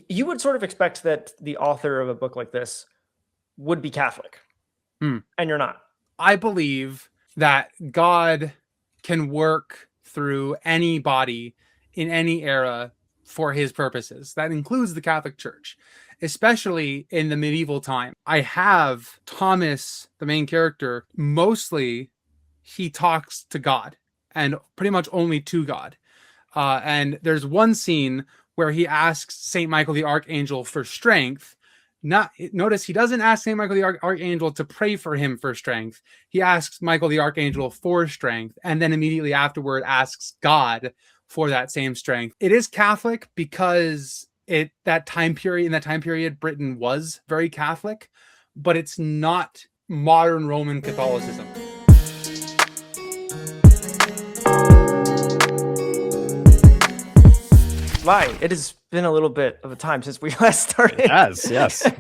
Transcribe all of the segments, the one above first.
you would sort of expect that the author of a book like this would be Catholic, and you're not. I believe that God can work through any body in any era for his purposes. That includes the Catholic Church, especially in the medieval time. I have Thomas, the main character, mostly he talks to God and pretty much only to God. And there's one scene where he asks St. Michael the Archangel for strength. Notice he doesn't ask St. Michael the Archangel to pray for him for strength. He asks Michael the Archangel for strength, and then immediately afterward asks God for that same strength. It is Catholic because in that time period, Britain was very Catholic, but it's not modern Roman Catholicism. Lie. It has been a little bit of a time since we last started. It has, yes.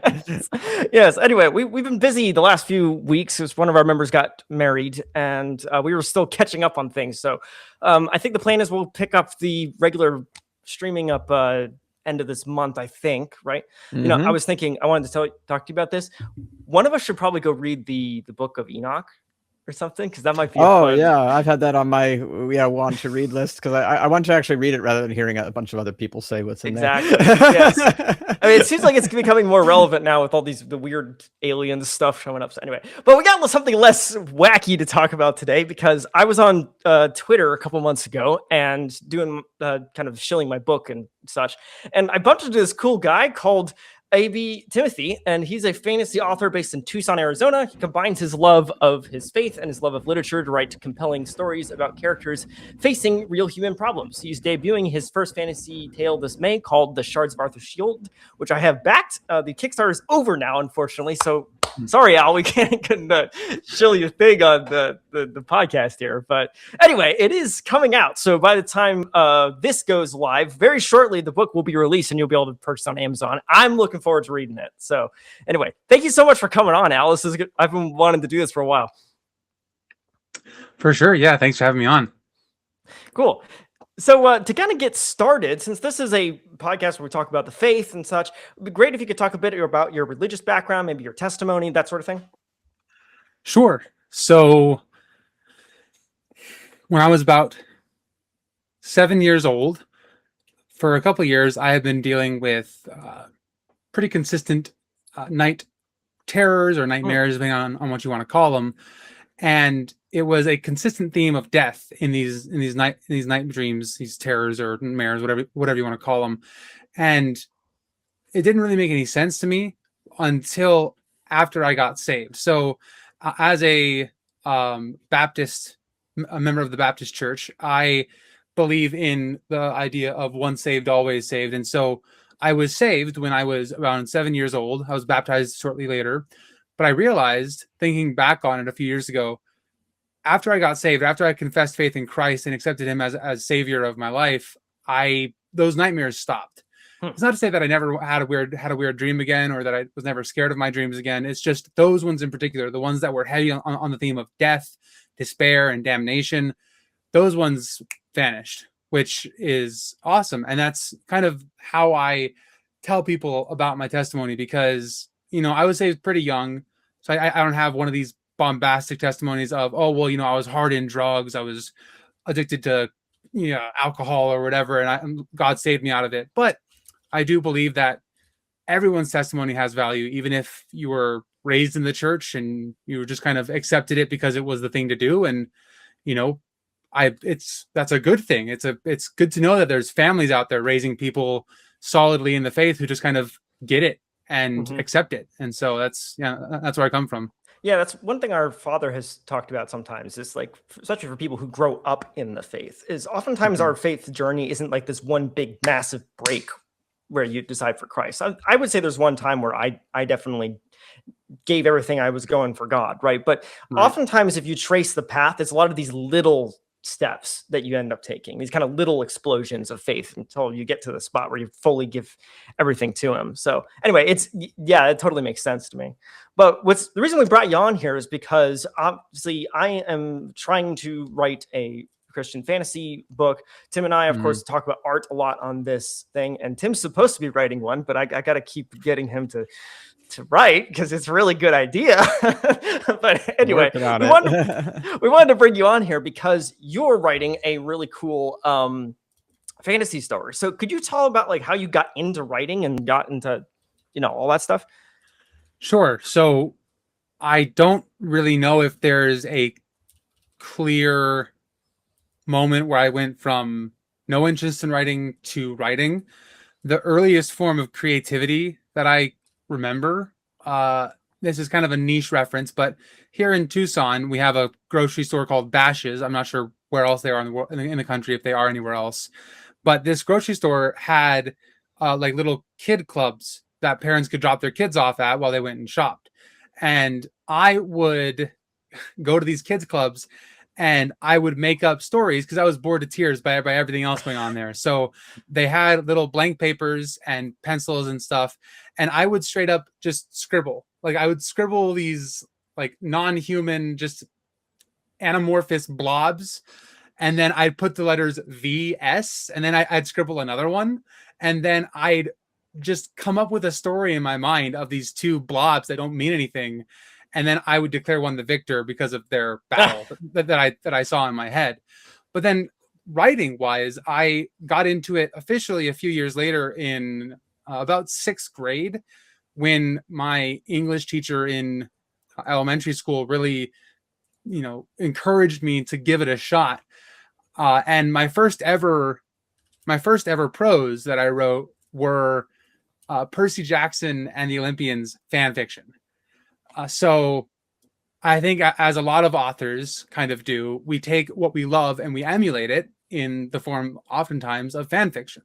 Yes. Anyway, we've been busy the last few weeks as one of our members got married, and we were still catching up on things. So I think the plan is we'll pick up the regular streaming up end of this month, I think, right? Mm-hmm. You know, I was thinking, I wanted to talk to you about this. One of us should probably go read the book of Enoch or something, because that might be fun. Yeah, I've had that on my want to read list, because I want to actually read it rather than hearing a bunch of other people say what's in there. Yes. I mean, it seems like it's becoming more relevant now with all the weird alien stuff showing up. So anyway, but we got something less wacky to talk about today, because I was on Twitter a couple months ago and doing kind of shilling my book and such, and I bumped into this cool guy called A.B. Timothy, and he's a fantasy author based in Tucson, Arizona. He combines his love of his faith and his love of literature to write compelling stories about characters facing real human problems. He's debuting his first fantasy tale this May called The Shards of Arthur's Shield, which I have backed. The Kickstarter is over now, unfortunately, so sorry, Al, we couldn't show you a thing on the podcast here. But anyway, it is coming out. So by the time this goes live, very shortly, the book will be released and you'll be able to purchase on Amazon. I'm looking forward to reading it. So anyway, thank you so much for coming on, Al. This is good. I've been wanting to do this for a while. For sure. Yeah. Thanks for having me on. Cool. So to kind of get started, since this is a podcast where we talk about the faith and such, it'd be great if you could talk a bit about your religious background, maybe your testimony, that sort of thing. Sure. So when I was about 7 years old, for a couple of years, I have been dealing with pretty consistent night terrors or nightmares, depending on what you want to call them. And it was a consistent theme of death in these night dreams, these terrors or nightmares, whatever you want to call them. And it didn't really make any sense to me until after I got saved. So as a Baptist, a member of the Baptist church, I believe in the idea of once saved, always saved. And so I was saved when I was around 7 years old. I was baptized shortly later. But I realized, thinking back on it a few years ago, after I got saved, after I confessed faith in Christ and accepted him as savior of my life, those nightmares stopped. It's not to say that I never had a weird dream again, or that I was never scared of my dreams again. It's just those ones in particular, the ones that were heavy on the theme of death, despair, and damnation, those ones vanished, which is awesome. And that's kind of how I tell people about my testimony, because I was saved pretty young, so I don't have one of these bombastic testimonies of, I was hard in drugs, I was addicted to alcohol or whatever, and God saved me out of it. But I do believe that everyone's testimony has value, even if you were raised in the church and you were just kind of accepted it because it was the thing to do. And that's a good thing. It's good to know that there's families out there raising people solidly in the faith who just kind of get it and accept it. And so that's where I come from. Yeah, that's one thing our father has talked about sometimes, is like, especially for people who grow up in the faith, is oftentimes our faith journey isn't like this one big massive break where you decide for Christ. I would say there's one time where I definitely gave everything I was going for God, right? But oftentimes if you trace the path, it's a lot of these little steps that you end up taking, these kind of little explosions of faith until you get to the spot where you fully give everything to him. So anyway, it totally makes sense to me. But the reason we brought you on here is because obviously I am trying to write a Christian fantasy book. Tim and I, of course, talk about art a lot on this thing, and Tim's supposed to be writing one, but I got to keep getting him to write because it's a really good idea. But anyway, we wanted to bring you on here because you're writing a really cool fantasy story. So could you tell about like how you got into writing and got into, all that stuff? Sure. So I don't really know if there's a clear moment where I went from no interest in writing to writing. The earliest form of creativity that I remember, this is kind of a niche reference, but here in Tucson, we have a grocery store called Bash's'. I'm not sure where else they are in the world, in the country, if they are anywhere else. But this grocery store had like little kid clubs that parents could drop their kids off at while they went and shopped. And I would go to these kids clubs and I would make up stories because I was bored to tears by everything else going on there. So they had little blank papers and pencils and stuff. And I would straight up just scribble. Like I would scribble these like non-human, just anamorphous blobs. And then I'd put the letters VS, and then I'd scribble another one. And then I'd just come up with a story in my mind of these two blobs that don't mean anything. And then I would declare one the victor because of their battle that I saw in my head. But then writing wise, I got into it officially a few years later in about 6th grade, when my English teacher in elementary school really, encouraged me to give it a shot. And my first ever prose that I wrote were Percy Jackson and the Olympians fan fiction. So I think, as a lot of authors kind of do, we take what we love and we emulate it in the form oftentimes of fan fiction.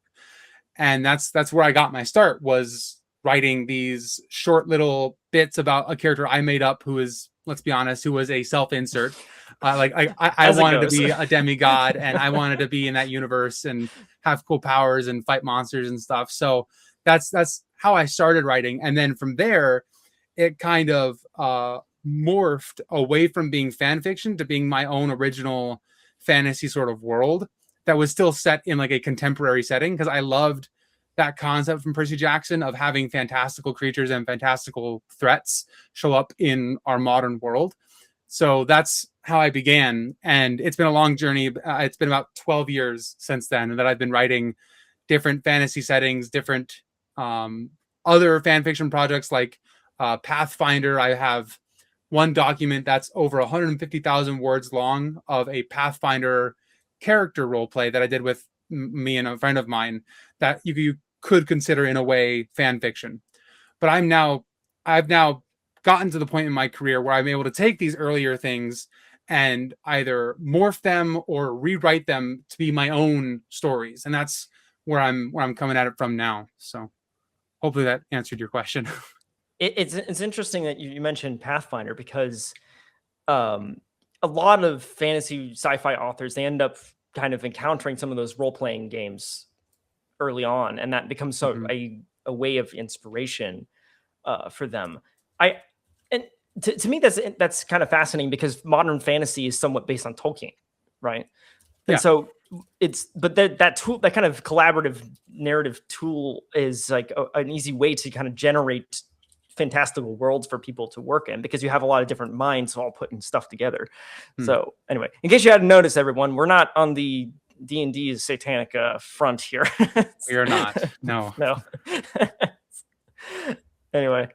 And that's where I got my start, was writing these short little bits about a character I made up who is, let's be honest, who was a self-insert. I wanted to be a demigod and I wanted to be in that universe and have cool powers and fight monsters and stuff. So that's how I started writing. And then from there, it kind of morphed away from being fan fiction to being my own original fantasy sort of world that was still set in like a contemporary setting, because I loved that concept from Percy Jackson of having fantastical creatures and fantastical threats show up in our modern world. So that's how I began. And it's been a long journey. It's been about 12 years since then that I've been writing different fantasy settings, different other fan fiction projects like Pathfinder. I have one document that's over 150,000 words long of a Pathfinder character role play that I did with me and a friend of mine that you could consider in a way fan fiction. But I've now gotten to the point in my career where I'm able to take these earlier things and either morph them or rewrite them to be my own stories. And that's where I'm coming at it from now. So hopefully that answered your question. It's interesting that you mentioned Pathfinder, because a lot of fantasy sci-fi authors, they end up kind of encountering some of those role-playing games early on, and that becomes a way of inspiration for them. To me, that's kind of fascinating, because modern fantasy is somewhat based on Tolkien, right? And so that tool, that kind of collaborative narrative tool, is like an easy way to kind of generate fantastical worlds for people to work in, because you have a lot of different minds all putting stuff together. So anyway, in case you hadn't noticed, everyone, we're not on the D&D's satanic front here. We are not. No. Anyway,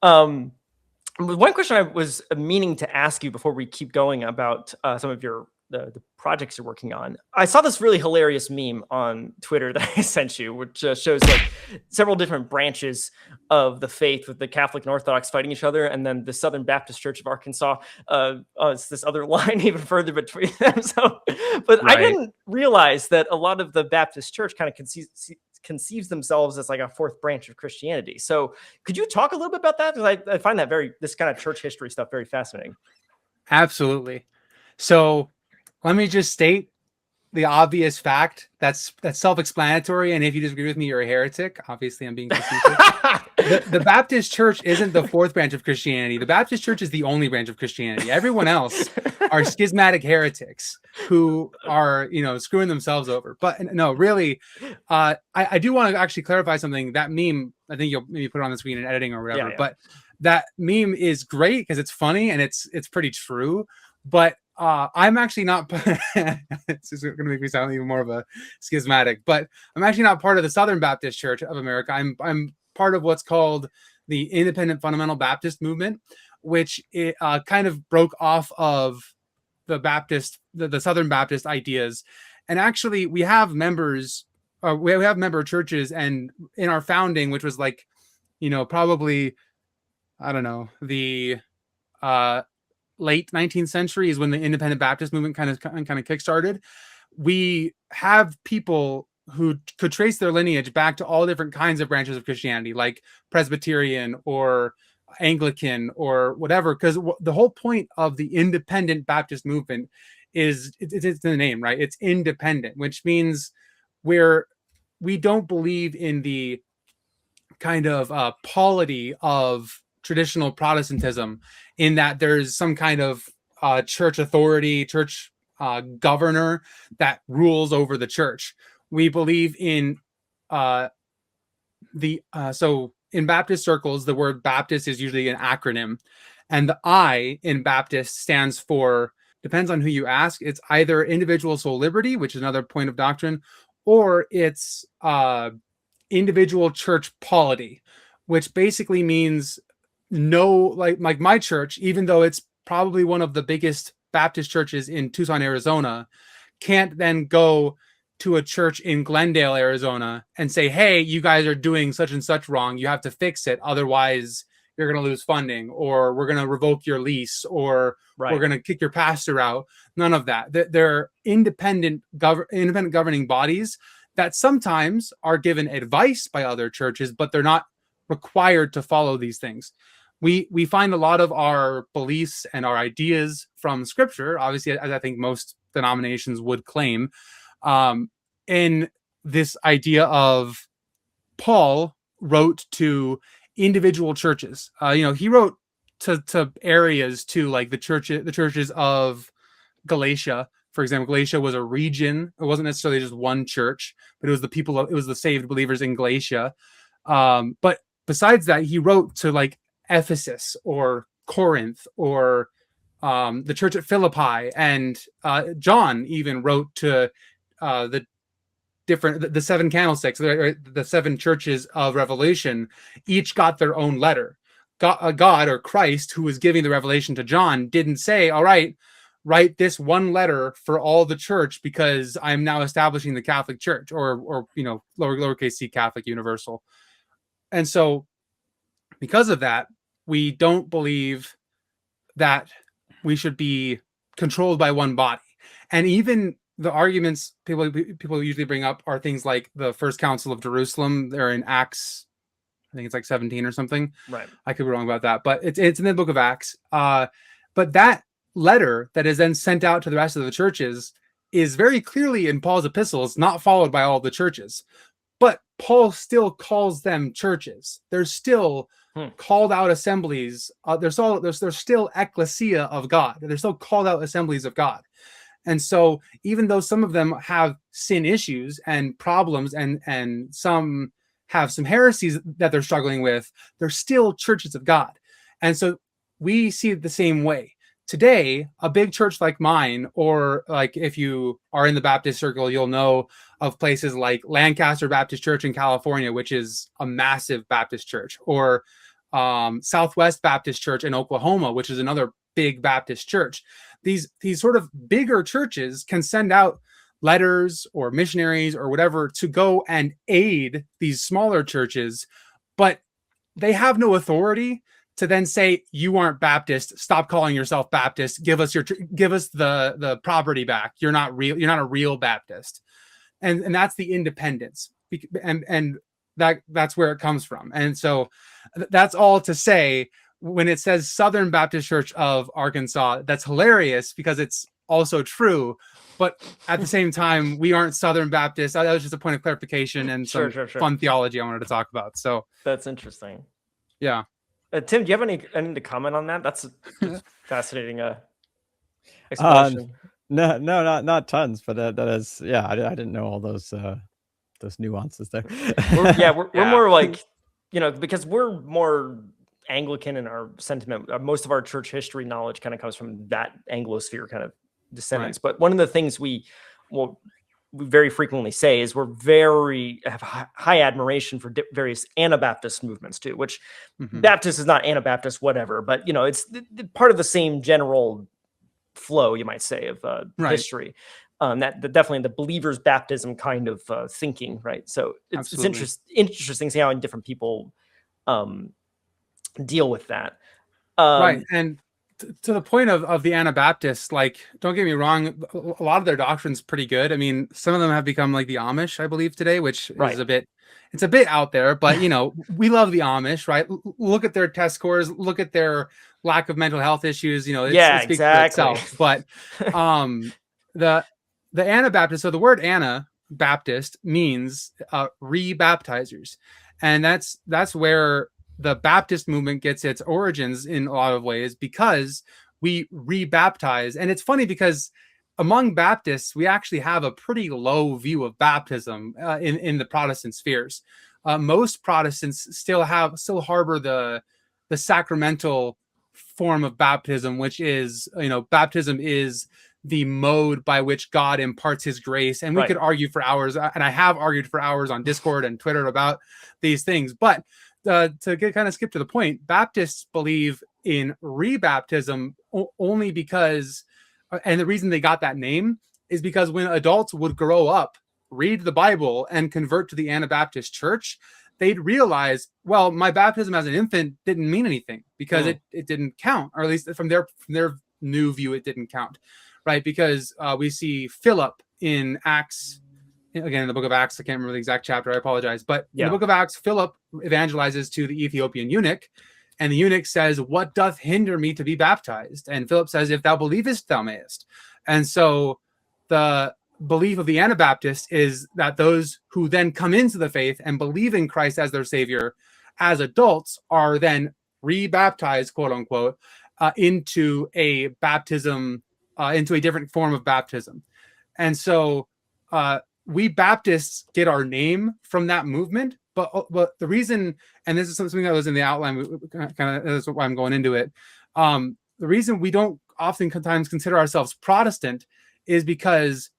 one question I was meaning to ask you before we keep going about some of the projects you're working on. I saw this really hilarious meme on Twitter that I sent you, which shows like several different branches of the faith, with the Catholic and Orthodox fighting each other, and then the Southern Baptist Church of Arkansas. It's this other line even further between them. So, but I didn't realize that a lot of the Baptist Church kind of conceives themselves as like a fourth branch of Christianity. So could you talk a little bit about that? Because I find that this kind of church history stuff very fascinating. Absolutely. So let me just state, the obvious fact that's self-explanatory, and if you disagree with me, you're a heretic. Obviously, I'm being facetious. The Baptist Church isn't the fourth branch of Christianity. The Baptist Church is the only branch of Christianity. Everyone else are schismatic heretics who are, screwing themselves over. But no, really, I do want to actually clarify something. That meme, I think you'll maybe put it on the screen in editing or whatever. Yeah. But that meme is great because it's funny and it's pretty true. But I'm actually not. This is going to make me sound even more of a schismatic. But I'm actually not part of the Southern Baptist Church of America. I'm part of what's called the Independent Fundamental Baptist movement, which kind of broke off of the Southern Baptist ideas. And actually, we have members. We have member churches, and in our founding, which was like, probably, I don't know, the late 19th century is when the Independent Baptist movement kind of kickstarted. We have people who could trace their lineage back to all different kinds of branches of Christianity, like Presbyterian or Anglican or whatever, because the whole point of the Independent Baptist movement is it's in the name, right? It's independent, which means we don't believe in the kind of polity of traditional Protestantism, in that there's some kind of church authority, church governor that rules over the church. We believe in so in Baptist circles, the word Baptist is usually an acronym, and the I in Baptist stands for, depends on who you ask, it's either individual soul liberty, which is another point of doctrine, or it's individual church polity, which basically means like my church, even though it's probably one of the biggest Baptist churches in Tucson, Arizona, can't then go to a church in Glendale, Arizona and say, hey, you guys are doing such and such wrong. You have to fix it. Otherwise, you're going to lose funding, or we're going to revoke your lease, or we're going to kick your pastor out. None of that. They're independent governing bodies that sometimes are given advice by other churches, but they're not required to follow these things. We find a lot of our beliefs and our ideas from Scripture, obviously, as I think most denominations would claim, in this idea of Paul wrote to individual churches. He wrote to areas, to like the churches of Galatia. For example, Galatia was a region. It wasn't necessarily just one church, but it was the saved believers in Galatia. But besides that, he wrote to like Ephesus or Corinth or the church at Philippi, and John even wrote to the seven candlesticks, the seven churches of Revelation. Each got their own letter. God or Christ, who was giving the revelation to John, didn't say, all right, write this one letter for all the church because I'm now establishing the Catholic Church, or lowercase c Catholic Universal. And so because of that, we don't believe that we should be controlled by one body. And even the arguments people usually bring up are things like the First Council of Jerusalem. They're in Acts, I think it's like 17 or something. Right. I could be wrong about that, but it's in the book of Acts. But that letter that is then sent out to the rest of the churches is very clearly in Paul's epistles, not followed by all the churches. But Paul still calls them churches. They're still called out assemblies. They're still ecclesia of God. They're still called out assemblies of God. And so even though some of them have sin issues and problems, and some have some heresies that they're struggling with, they're still churches of God. And so we see it the same way. Today, a big church like mine, or like if you are in the Baptist circle, you'll know of places like Lancaster Baptist Church in California, which is a massive Baptist church, or Southwest Baptist Church in Oklahoma, which is another big Baptist church. These sort of bigger churches can send out letters or missionaries or whatever to go and aid these smaller churches, but they have no authority to then say, you aren't Baptist, stop calling yourself Baptist, give us the property back. You're not a real Baptist. And that's the independence. And that's where it comes from. And so that's all to say, when it says Southern Baptist Church of Arkansas, that's hilarious because it's also true. But at the same time, we aren't Southern Baptists. That was just a point of clarification and some Sure. fun theology I wanted to talk about. So That's interesting. yeah. Tim, do you have anything to comment on that? That's a fascinating explanation. No, not tons, but that is, yeah. I didn't know all those nuances there. We're Yeah. more like, because we're more Anglican in our sentiment. Most of our church history knowledge kind of comes from that Anglosphere kind of descendants. Right. But one of the things we very frequently say is we have high admiration for various Anabaptist movements too, which Baptist is not Anabaptist, whatever, but it's part of the same general flow, you might say, of history. That definitely the believer's baptism kind of thinking, right? So it's interesting to see how different people deal with that. Right. And to the point of the Anabaptists, like, don't get me wrong, a lot of their doctrine's pretty good. I mean, some of them have become like the Amish, I believe, today, which is it's a bit out there, but we love the Amish, right? Look at their test scores, look at their lack of mental health issues, it speaks for itself. But the Anabaptist, so the word Anabaptist means re-baptizers. And that's where the Baptist movement gets its origins in a lot of ways, because we rebaptize. And it's funny because among Baptists, we actually have a pretty low view of baptism in the Protestant spheres. Most Protestants still harbor the sacramental form of baptism, which is, baptism is the mode by which God imparts his grace. And we could argue for hours, and I have argued for hours on Discord and Twitter about these things. But to skip to the point, Baptists believe in rebaptism only because, and the reason they got that name is because when adults would grow up, read the Bible, and convert to the Anabaptist church, they'd realize, well, my baptism as an infant didn't mean anything because it didn't count, or at least from their new view, it didn't count, right? Because we see Philip in Acts. Again, in the book of Acts, I can't remember the exact chapter, I apologize. But in the book of Acts, Philip evangelizes to the Ethiopian eunuch, and the eunuch says, "What doth hinder me to be baptized?" And Philip says, "If thou believest, thou mayest." And so the belief of the Anabaptist is that those who then come into the faith and believe in Christ as their savior as adults are then re-baptized, quote unquote, into a baptism, into a different form of baptism. And so, we Baptists get our name from that movement, but the reason, and this is something that was in the outline, kind of that's why I'm going into it. The reason we don't oftentimes consider ourselves Protestant is because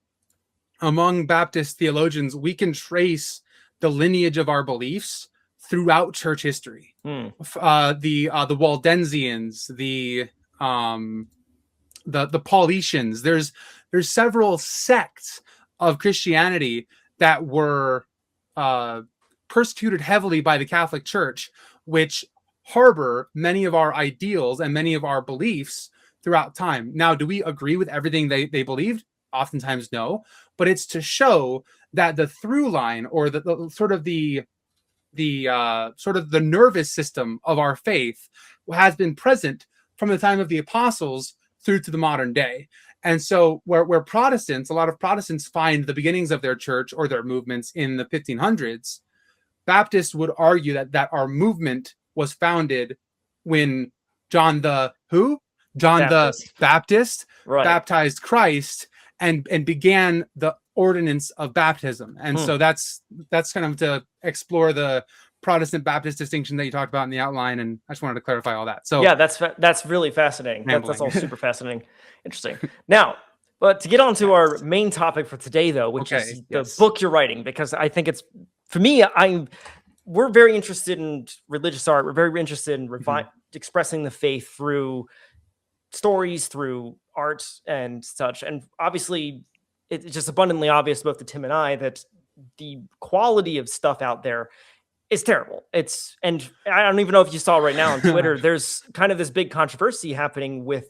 among Baptist theologians, we can trace the lineage of our beliefs throughout church history. The Waldensians, the Paulicians. There's several sects of Christianity that were persecuted heavily by the Catholic Church, which harbor many of our ideals and many of our beliefs throughout time. Now, do we agree with everything they believed? Oftentimes, no. But it's to show that the through line, or the nervous system of our faith, has been present from the time of the apostles through to the modern day. And so where Protestants, a lot of Protestants find the beginnings of their church or their movements in the 1500s, Baptists would argue that our movement was founded when John the Baptist baptized Christ and began the ordinance of baptism. And so that's kind of to explore the Protestant Baptist distinction that you talked about in the outline, and I just wanted to clarify all that. So yeah, that's really fascinating. That's all super fascinating, interesting. Now, but to get on to our main topic for today, though, which is the book you're writing, because I think it's, for me, we're very interested in religious art. We're very interested in expressing the faith through stories, through art and such. And obviously, it's just abundantly obvious, both to Tim and I, that the quality of stuff out there is terrible. And I don't even know if you saw right now on Twitter, there's kind of this big controversy happening with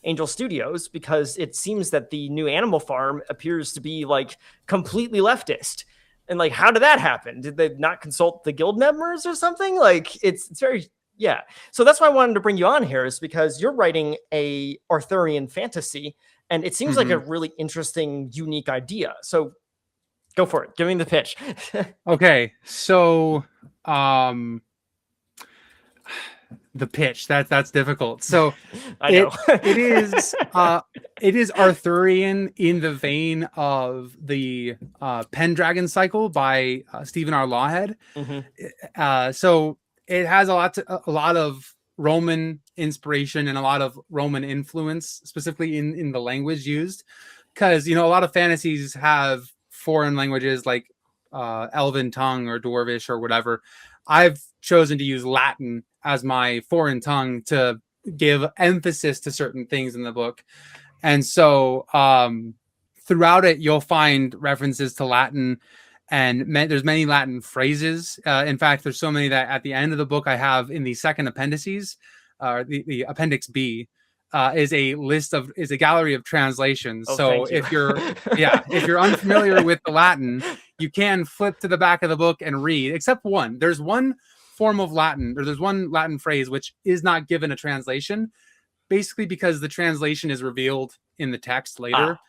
Angel Studios, because it seems that the new Animal Farm appears to be like completely leftist. And like, how did that happen? Did they not consult the guild members or something? Like, it's very, Yeah. So that's why I wanted to bring you on here, is because you're writing a Arthurian fantasy, and it seems like a really interesting, unique idea. So go for it. Give me the pitch. Okay, so the pitch, that's difficult. So I know. it is Arthurian in the vein of the Pendragon Cycle by Stephen R. Lawhead. So it has a lot of Roman inspiration and a lot of Roman influence, specifically in the language used, because a lot of fantasies have foreign languages like Elven tongue or Dwarvish or whatever. I've chosen to use Latin as my foreign tongue to give emphasis to certain things in the book. And so throughout it, you'll find references to Latin, and there's many Latin phrases. In fact, there's so many that at the end of the book I have in the second appendices, the Appendix B, is a gallery of translations. So if you're unfamiliar with the Latin, you can flip to the back of the book and read, except one. There's one form of Latin, or there's one Latin phrase which is not given a translation, basically because the translation is revealed in the text later.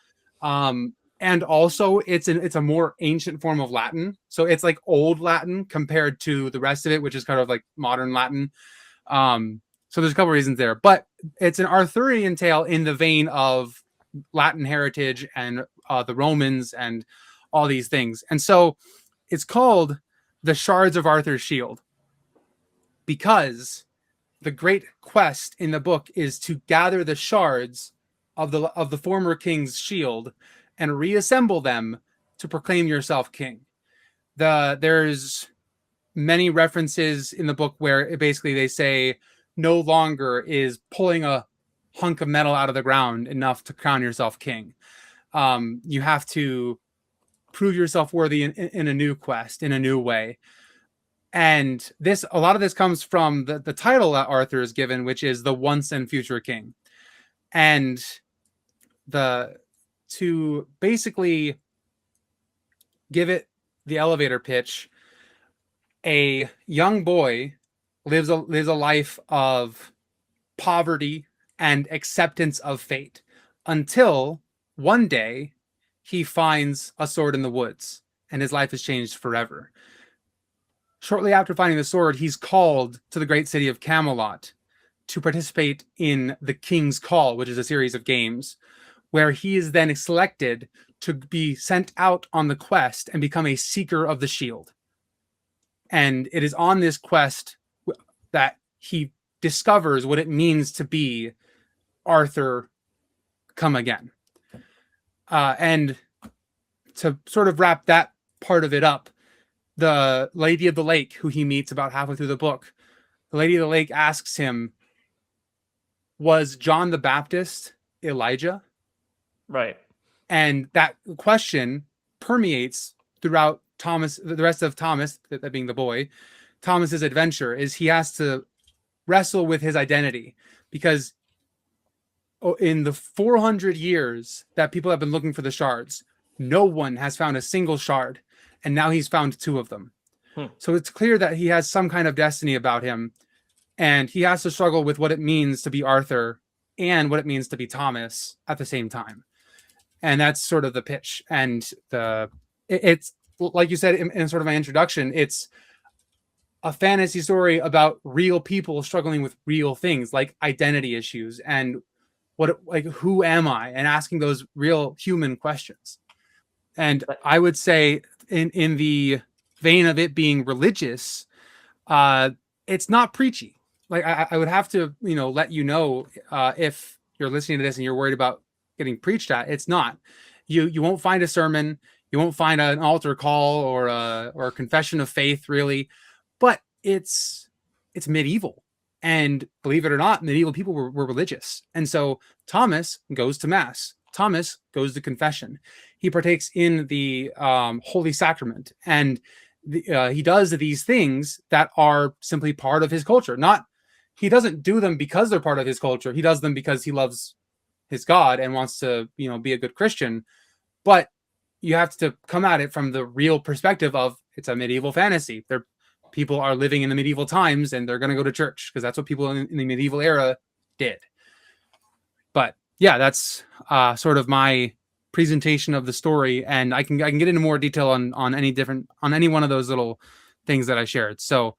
And also it's a more ancient form of Latin. So it's like old Latin compared to the rest of it, which is kind of like modern Latin. So there's a couple reasons there, but it's an Arthurian tale in the vein of Latin heritage and the Romans and all these things. And so it's called The Shards of Arthur's Shield, because the great quest in the book is to gather the shards of the former king's shield and reassemble them to proclaim yourself king. There's many references in the book where basically they say no longer is pulling a hunk of metal out of the ground enough to crown yourself king. You have to prove yourself worthy in a new quest, in a new way. And a lot of this comes from the title that Arthur is given, which is the once and future king. And to basically give it the elevator pitch, a young boy lives a life of poverty and acceptance of fate until one day he finds a sword in the woods and his life is changed forever. Shortly after finding the sword, he's called to the great city of Camelot to participate in the King's Call, which is a series of games, where he is then selected to be sent out on the quest and become a seeker of the shield. And it is on this quest that he discovers what it means to be Arthur come again. And to sort of wrap that part of it up, the Lady of the Lake, who he meets about halfway through the book, the Lady of the Lake asks him, was John the Baptist Elijah? Right. And that question permeates throughout the rest of Thomas, that being the boy, Thomas's adventure. Is he has to wrestle with his identity, because in the 400 years that people have been looking for the shards, no one has found a single shard, and now he's found two of them. So it's clear that he has some kind of destiny about him, and he has to struggle with what it means to be Arthur and what it means to be Thomas at the same time. And that's sort of the pitch. And it's like you said in sort of my introduction, it's a fantasy story about real people struggling with real things like identity issues and who am I, and asking those real human questions. And I would say in the vein of it being religious, it's not preachy. Like I would have to, let you know, if you're listening to this and you're worried about getting preached at, it's not. You won't find a sermon, you won't find an altar call or a confession of faith, really, but it's medieval. And believe it or not, medieval people were religious. And so Thomas goes to mass. Thomas goes to confession. He partakes in the Holy Sacrament. And he does these things that are simply part of his culture. He doesn't do them because they're part of his culture. He does them because he loves his God and wants to, be a good Christian. But you have to come at it from the real perspective of it's a medieval fantasy. people are living in the medieval times and they're going to go to church because that's what people in the medieval era did. But yeah, that's sort of my presentation of the story, and I can get into more detail on any one of those little things that I shared. So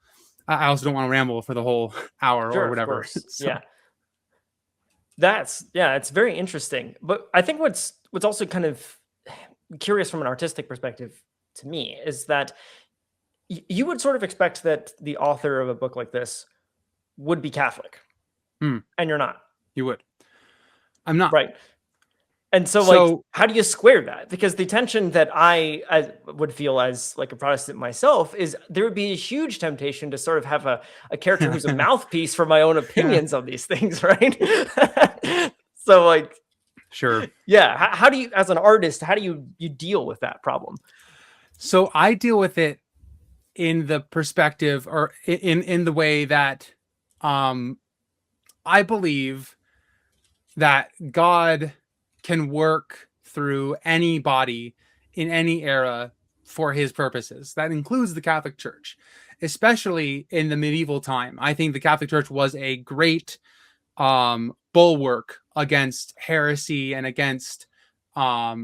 I also don't want to ramble for the whole hour Sure, or of whatever. course. So, Yeah, it's very interesting. But I think what's also kind of curious from an artistic perspective to me is that you would sort of expect that the author of a book like this would be Catholic, and you're not. You would. I'm not. Right. And so, like, how do you square that? Because the tension that I would feel as like a Protestant myself is there would be a huge temptation to sort of have a character who's a mouthpiece for my own opinions on these things, right? So, like, Sure. Yeah. How do you, as an artist, how do you deal with that problem? So I deal with it in the perspective, or in the way that I believe that God can work through anybody in any era for his purposes. That includes the Catholic Church, especially in the medieval time. I think the Catholic Church was a great bulwark against heresy and against, well,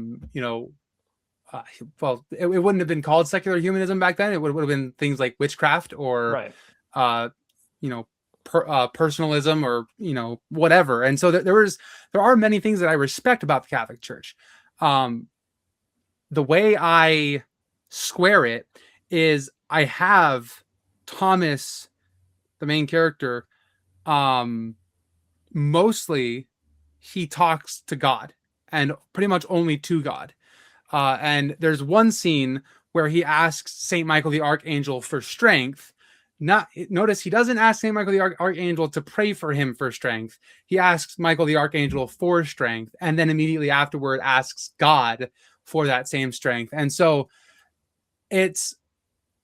it wouldn't have been called secular humanism back then. It would have been things like witchcraft or, personalism or whatever. And so there are many things that I respect about the Catholic Church. The way I square it is I have Thomas, the main character, mostly he talks to God and pretty much only to God. And there's one scene where he asks Saint Michael the Archangel for strength. Notice he doesn't ask Saint Michael the Archangel to pray for him for strength. He asks Michael the Archangel for strength, and then immediately afterward asks God for that same strength. And so it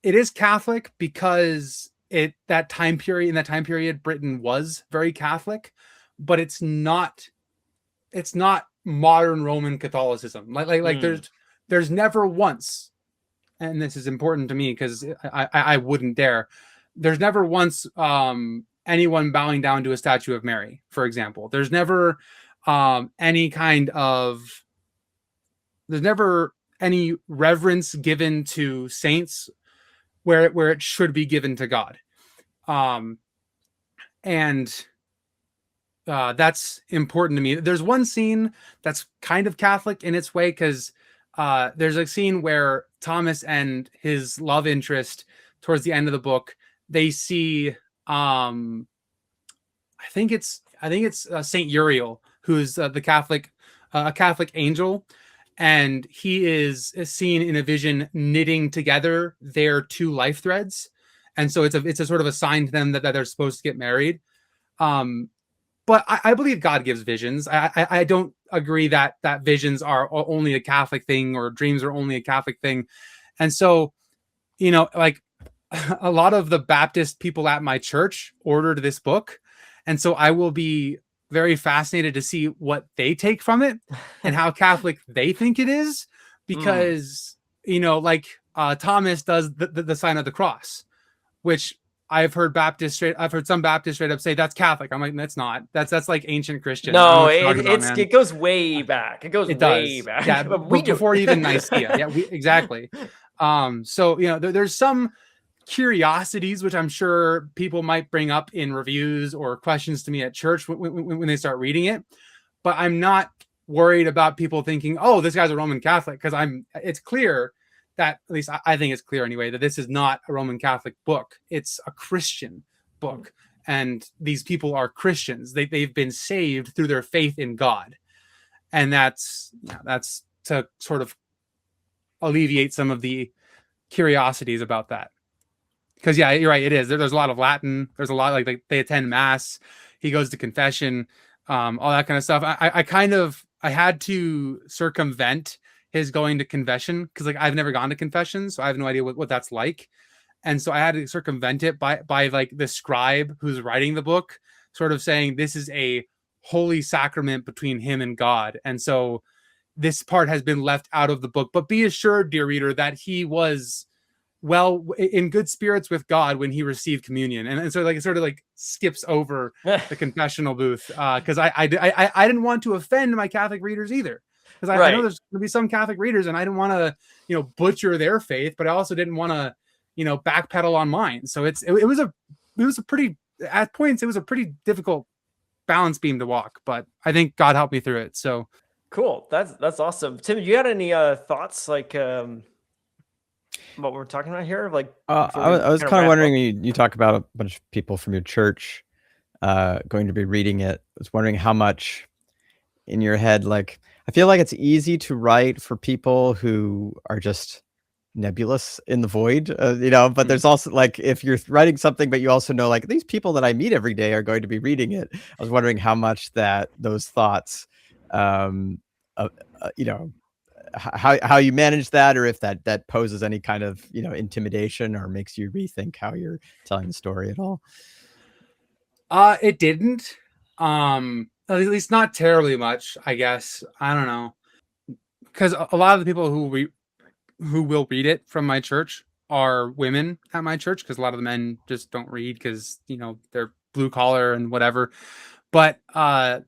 is Catholic because in that time period, Britain was very Catholic, but it's not modern Roman Catholicism. There's never once, and this is important to me because I wouldn't dare. There's never once anyone bowing down to a statue of Mary, for example. There's never any reverence given to saints where it should be given to God. That's important to me. There's one scene that's kind of Catholic in its way because there's a scene where Thomas and his love interest towards the end of the book, they see I think it's Saint Uriel, who's a Catholic angel, and he is seen in a vision knitting together their two life threads, and so it's a sort of a sign to them that they're supposed to get married. But I believe God gives visions. I don't agree that visions are only a Catholic thing or dreams are only a Catholic thing, and so like a lot of the Baptist people at my church ordered this book. And so I will be very fascinated to see what they take from it and how Catholic they think it is, because, Thomas does the sign of the cross, which I've heard some Baptists straight up say that's Catholic. I'm like, that's not. That's like ancient Christian. No, it goes way back. It goes way back. Yeah, before even Nicaea. Yeah, exactly. So there's some curiosities which I'm sure people might bring up in reviews or questions to me at church when they start reading it, but I'm not worried about people thinking, oh, this guy's a Roman Catholic, because it's clear that, at least I think it's clear anyway, that this is not a Roman Catholic book. It's a Christian book, and these people are Christians. They've been saved through their faith in God, and that's to sort of alleviate some of the curiosities about that. Because yeah, you're right. It is. There's a lot of Latin. There's a lot, like they attend mass. He goes to confession, all that kind of stuff. I had to circumvent his going to confession because I've never gone to confession, so I have no idea what that's like. And so I had to circumvent it by like the scribe who's writing the book, sort of saying this is a holy sacrament between him and God. And so this part has been left out of the book. But be assured, dear reader, that he was in good spirits with God when he received communion. And so like it sort of like skips over the confessional booth because I didn't want to offend my Catholic readers either, because I know there's going to be some Catholic readers and I didn't want to butcher their faith, but I also didn't want to backpedal on mine. So it was a pretty, at points it was a pretty difficult balance beam to walk, but I think God helped me through it. So cool. That's awesome. Tim, you had any thoughts like what we're talking about here? Like, I was kind of wondering, you talk about a bunch of people from your church going to be reading it. I was wondering how much in your head, like, I feel like it's easy to write for people who are just nebulous in the void, but there's also like, if you're writing something, but you also know like these people that I meet every day are going to be reading it. I was wondering how much that those thoughts, how you manage that, or if that poses any kind of intimidation or makes you rethink how you're telling the story at all. It didn't, at least not terribly much, I guess. I don't know, because a lot of the people who will read it from my church are women at my church, because a lot of the men just don't read because they're blue collar and whatever. But a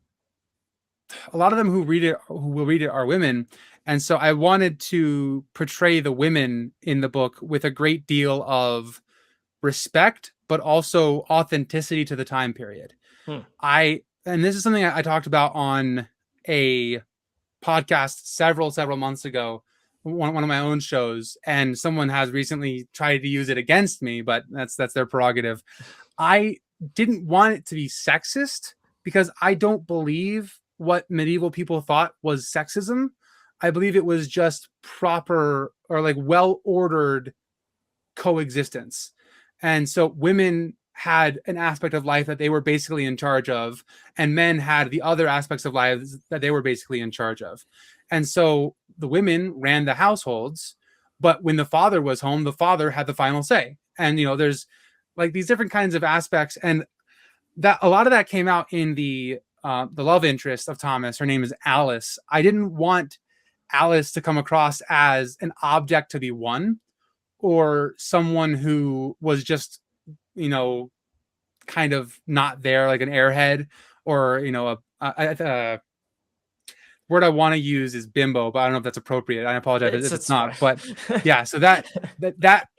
lot of them who will read it are women. And so I wanted to portray the women in the book with a great deal of respect, but also authenticity to the time period. And this is something I talked about on a podcast several months ago, one of my own shows, and someone has recently tried to use it against me, but that's their prerogative. I didn't want it to be sexist because I don't believe what medieval people thought was sexism. I believe it was just proper or like well-ordered coexistence. And so women had an aspect of life that they were basically in charge of, and men had the other aspects of lives that they were basically in charge of. And so the women ran the households, but when the father was home, the father had the final say. And, there's like these different kinds of aspects. And that a lot of that came out in the love interest of Thomas. Her name is Alice. I didn't want Alice to come across as an object to be won, or someone who was just, kind of not there, like an airhead, or, a word I want to use is bimbo, but I don't know if that's appropriate. I apologize if it's not. But yeah, so that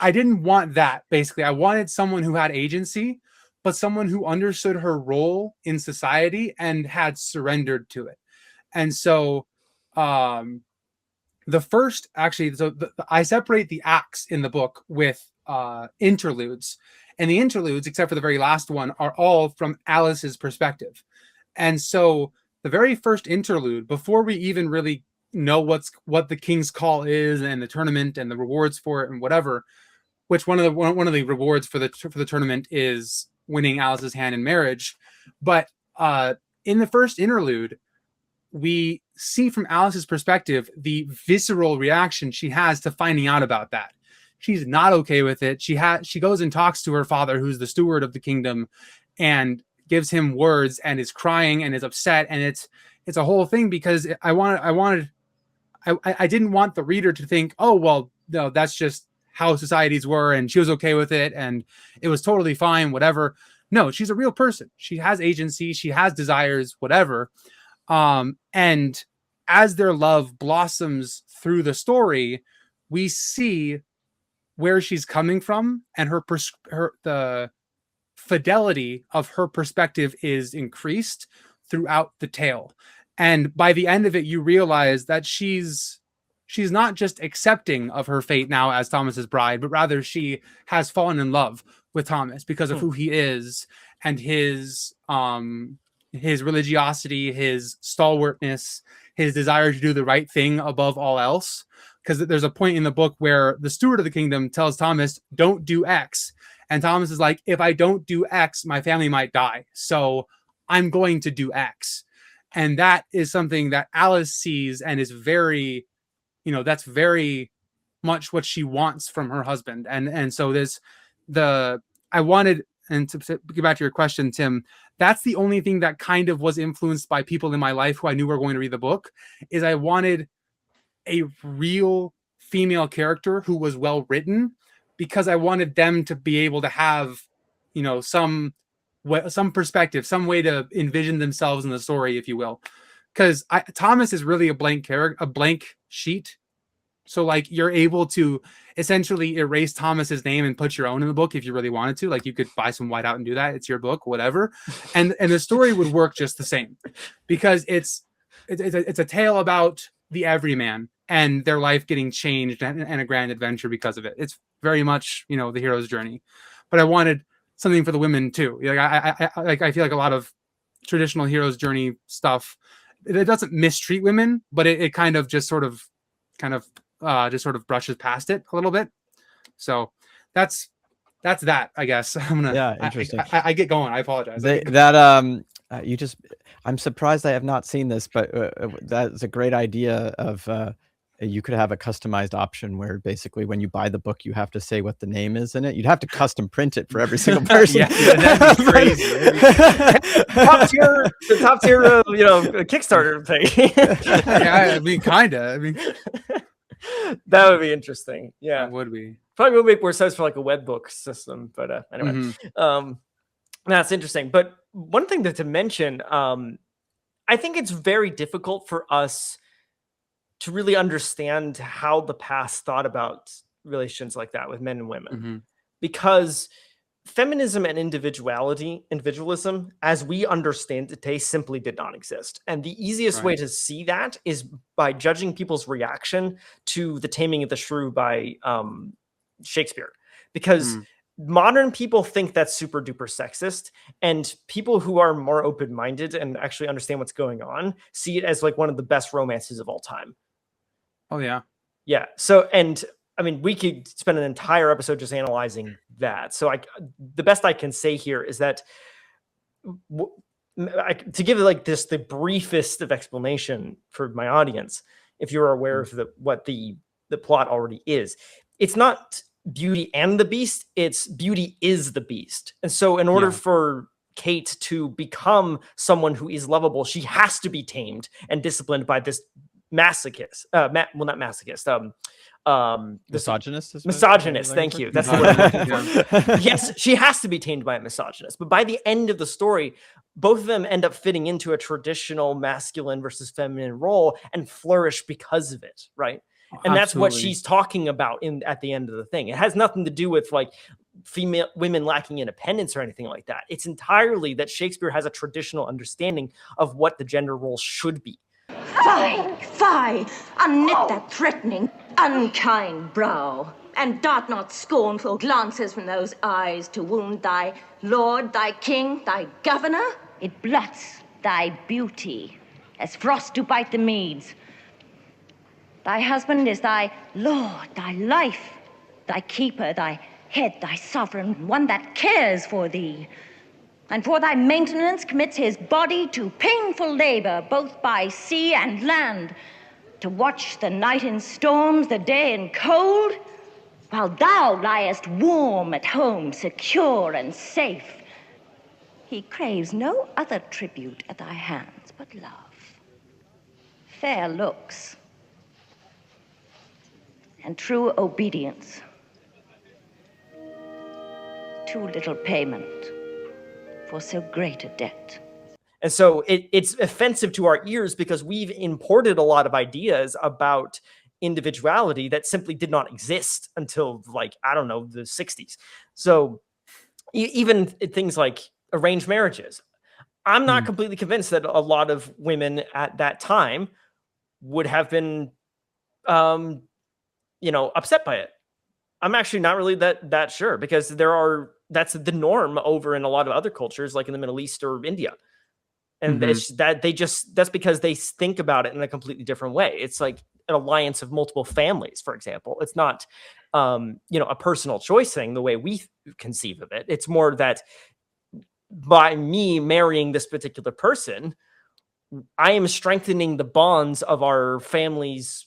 I didn't want that. Basically, I wanted someone who had agency, but someone who understood her role in society and had surrendered to it. And so the first, actually, I separate the acts in the book with interludes. And the interludes, except for the very last one, are all from Alice's perspective. And so the very first interlude, before we even really know what the King's Call is and the tournament and the rewards for it and whatever, which one of the rewards for the tournament is winning Alice's hand in marriage. But in the first interlude, we see from Alice's perspective the visceral reaction she has to finding out about that. She's not okay with it. She goes and talks to her father, who's the steward of the kingdom, and gives him words and is crying and is upset. And it's a whole thing, because I didn't want the reader to think, oh, well, no, that's just how societies were, and she was okay with it, and it was totally fine, whatever. No, she's a real person. She has agency. She has desires, whatever. And as their love blossoms through the story, we see where she's coming from, and the fidelity of her perspective is increased throughout the tale. And by the end of it, you realize that she's not just accepting of her fate now as Thomas's bride, but rather she has fallen in love with Thomas because of who he is and his religiosity, his stalwartness, his desire to do the right thing above all else. Because there's a point in the book where the steward of the kingdom tells Thomas, don't do X. And Thomas is like, if I don't do X, my family might die. So I'm going to do X. And that is something that Alice sees and is very, that's very much what she wants from her husband. And so I wanted, and to get back to your question, Tim, that's the only thing that kind of was influenced by people in my life who I knew were going to read the book, is I wanted a real female character who was well written, because I wanted them to be able to have, some perspective, some way to envision themselves in the story, if you will. Because Thomas is really a blank character, a blank sheet. So like you're able to essentially erase Thomas's name and put your own in the book if you really wanted to. Like you could buy some whiteout and do that. It's your book, whatever. And the story would work just the same, because it's a tale about the everyman and their life getting changed and a grand adventure because of it. It's very much, the hero's journey. But I wanted something for the women too. Like I feel like a lot of traditional hero's journey stuff, it doesn't mistreat women, but it kind of just sort of brushes past it a little bit. So that's that, I guess. Interesting. I get going. I apologize. I'm surprised I have not seen this, but that's a great idea of you could have a customized option where basically when you buy the book, you have to say what the name is in it. You'd have to custom print it for every single person. That'd be crazy. The top tier, Kickstarter thing. Yeah, I mean, kinda. I mean, that would be interesting. Yeah, it would be. Probably would make more sense for like a web book system. But anyway, that's interesting. But one thing to mention, I think it's very difficult for us to really understand how the past thought about relations like that with men and women, because feminism and individualism, as we understand it today, simply did not exist. And the easiest way to see that is by judging people's reaction to The Taming of the Shrew by Shakespeare, because modern people think that's super duper sexist, and people who are more open-minded and actually understand what's going on see it as like one of the best romances of all time. Oh yeah. Yeah. So, and I mean, we could spend an entire episode just analyzing that. So the best I can say here is that to give like this, the briefest of explanation for my audience, if you're aware of what the plot already is, it's not Beauty and the Beast, it's Beauty is the Beast. And so in order for Kate to become someone who is lovable, she has to be tamed and disciplined by this masochist, not masochist, misogynist. Thank you. That's the word I'm looking for. Yes, she has to be tamed by a misogynist. But by the end of the story, both of them end up fitting into a traditional masculine versus feminine role and flourish because of it, right? And that's what she's talking about at the end of the thing. It has nothing to do with like women lacking independence or anything like that. It's entirely that Shakespeare has a traditional understanding of what the gender roles should be. Fie, unknit that threatening, unkind brow, and dart not scornful glances from those eyes to wound thy lord, thy king, thy governor. It blots thy beauty, as frost do bite the meads. Thy husband is thy lord, thy life, thy keeper, thy head, thy sovereign, one that cares for thee, and for thy maintenance commits his body to painful labor, both by sea and land, to watch the night in storms, the day in cold, while thou liest warm at home, secure and safe. He craves no other tribute at thy hands but love, fair looks, and true obedience. Too little payment for so great a debt. And so it's offensive to our ears because we've imported a lot of ideas about individuality that simply did not exist until, like, I don't know, the 60s. So even things like arranged marriages, I'm not completely convinced that a lot of women at that time would have been, upset by it. I'm actually not really that sure, because that's the norm over in a lot of other cultures, like in the Middle East or India. And it's that that's because they think about it in a completely different way. It's like an alliance of multiple families, for example. It's not, a personal choice thing the way we conceive of it. It's more that by me marrying this particular person, I am strengthening the bonds of our family's,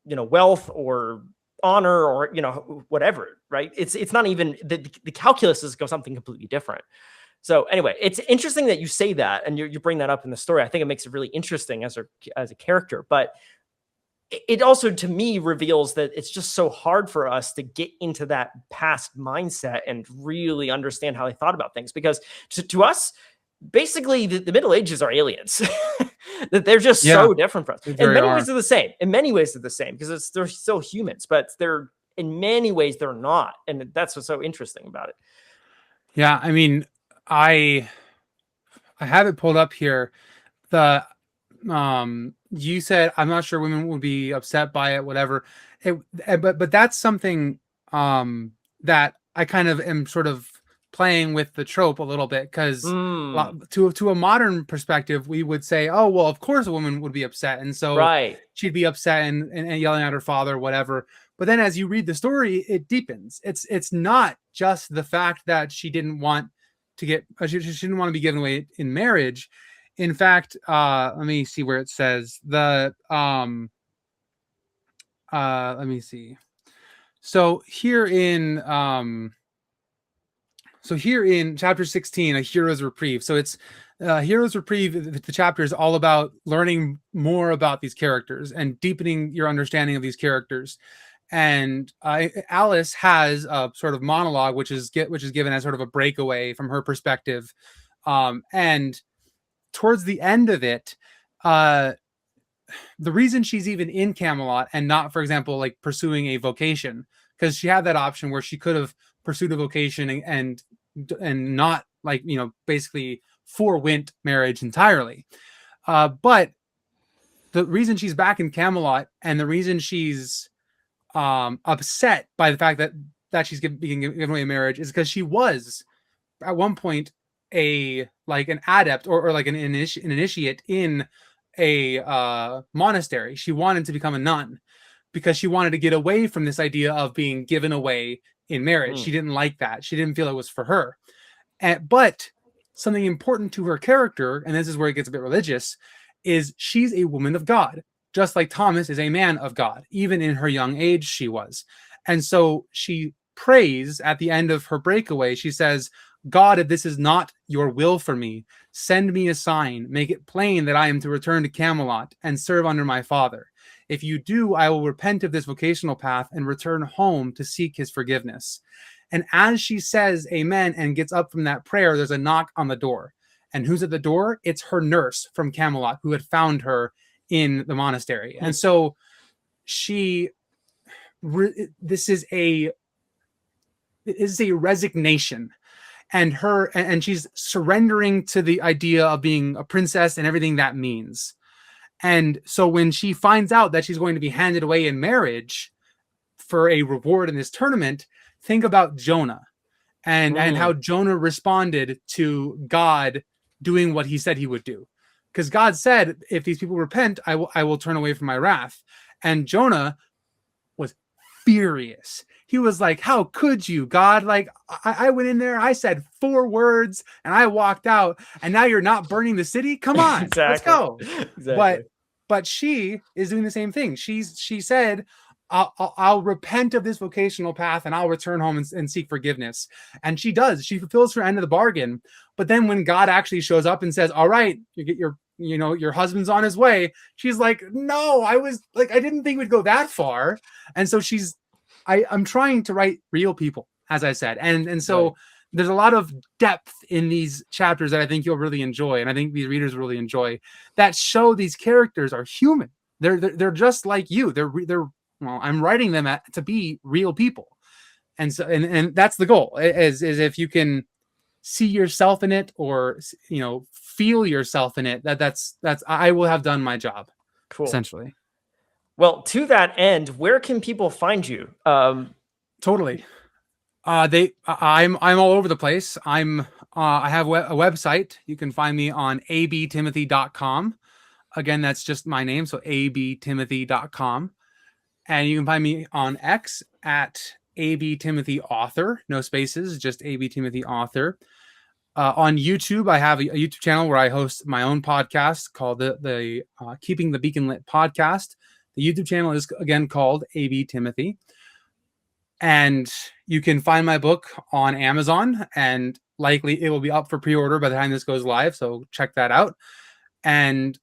wealth or honor or, whatever, right? It's not even the calculus is something completely different. So anyway, it's interesting that you say that and you bring that up in the story. I think it makes it really interesting as a character. But it also to me reveals that it's just so hard for us to get into that past mindset and really understand how they thought about things, because to us, basically the Middle Ages are aliens. That they're just so different from us. They In very many are. ways they're the same. In many ways they're the same because they're still humans, but they're in many ways they're not. And that's what's so interesting about it. Yeah, I mean, I have it pulled up here. The you said I'm not sure women would be upset by it, whatever. But that's something that I kind of am sort of playing with the trope a little bit, because to a modern perspective, we would say, oh well, of course a woman would be upset, and so Right. she'd be upset and yelling at her father, whatever. But then as you read the story, it deepens. It's not just the fact that she didn't want to get she didn't want to be given away in marriage. In fact, let me see where it says the let me see. So here in chapter 16, a hero's reprieve. So it's hero's reprieve. The chapter is all about learning more about these characters and deepening your understanding of these characters. And Alice has a sort of monologue, which is given as sort of a breakaway from her perspective. And towards the end of it, the reason she's even in Camelot and not, for example, like pursuing a vocation, because she had that option where she could have pursued a vocation and not, like, you know, basically forwent marriage entirely. But the reason she's back in Camelot and the reason she's upset by the fact that she's being given away in marriage is because she was at one point an adept or like an initiate in a monastery. She wanted to become a nun because she wanted to get away from this idea of being given away in marriage. She didn't like that. She didn't feel it was for her. But something important to her character, and this is where it gets a bit religious, is she's a woman of God, just like Thomas is a man of God. Even in her young age, she was. And so she prays at the end of her breakaway. She says, God, if this is not your will for me, send me a sign, make it plain that I am to return to Camelot and serve under my father. If you do, I will repent of this vocational path and return home to seek his forgiveness. And as she says amen and gets up from that prayer, there's a knock on the door. And who's at the door? It's her nurse from Camelot who had found her in the monastery. And so this is a resignation. And she's surrendering to the idea of being a princess and everything that means. And so when she finds out that she's going to be handed away in marriage for a reward in this tournament, think about Jonah and how Jonah responded to God doing what he said he would do. Because God said, if these people repent, I will turn away from my wrath. And Jonah was furious. He was like, how could you, God? Like, I went in there, I said 4 words, and I walked out, and now you're not burning the city? Come on, let's go. Exactly. But she is doing the same thing. She said, I'll repent of this vocational path, and I'll return home and seek forgiveness. And she does. She fulfills her end of the bargain. But then when God actually shows up and says, all right, you get your husband's on his way, she's like, no, I didn't think we'd go that far. And so I'm trying to write real people, as I said. And so there's a lot of depth in these chapters that I think you'll really enjoy. And I think these readers will really enjoy, that show these characters are human. They're just like you. Well, I'm writing them to be real people. And so, and that's the goal, is if you can see yourself in it, or, feel yourself in it, that's I will have done my job. Cool. Essentially. Well, to that end, where can people find you? Totally. I'm all over the place. I have a website. You can find me on abtimothy.com. Again, that's just my name. So abtimothy.com. And you can find me on X at abtimothyauthor, no spaces, just abtimothyauthor. On YouTube, I have a YouTube channel where I host my own podcast called the Keeping the Beacon Lit podcast. The YouTube channel is, again, called AB Timothy. And you can find my book on Amazon, and likely it will be up for pre-order by the time this goes live. So check that out. And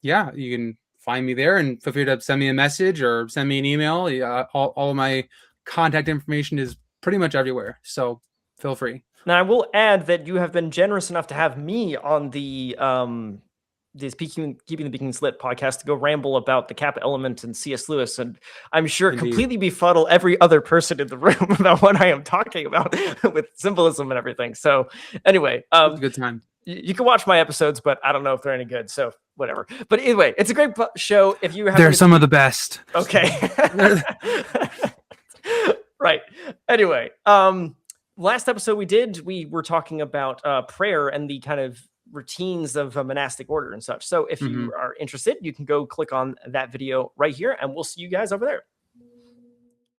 you can find me there, and feel free to send me a message or send me an email. All of my contact information is pretty much everywhere, so feel free. Now, I will add that you have been generous enough to have me on the this Keeping the Beacons Lit podcast to go ramble about the Kappa Element and C.S. Lewis, and I'm sure Indeed. completely befuddle every other person in the room about what I am talking about with symbolism and everything. So anyway, It was a good time. you can watch my episodes, but I don't know if they're any good, so whatever. But anyway, it's a great show. If you have They're some of the best. okay. Right. Anyway, last episode we were talking about prayer and the kind of routines of a monastic order and such. So if you are interested, you can go click on that video right here, and we'll see you guys over there.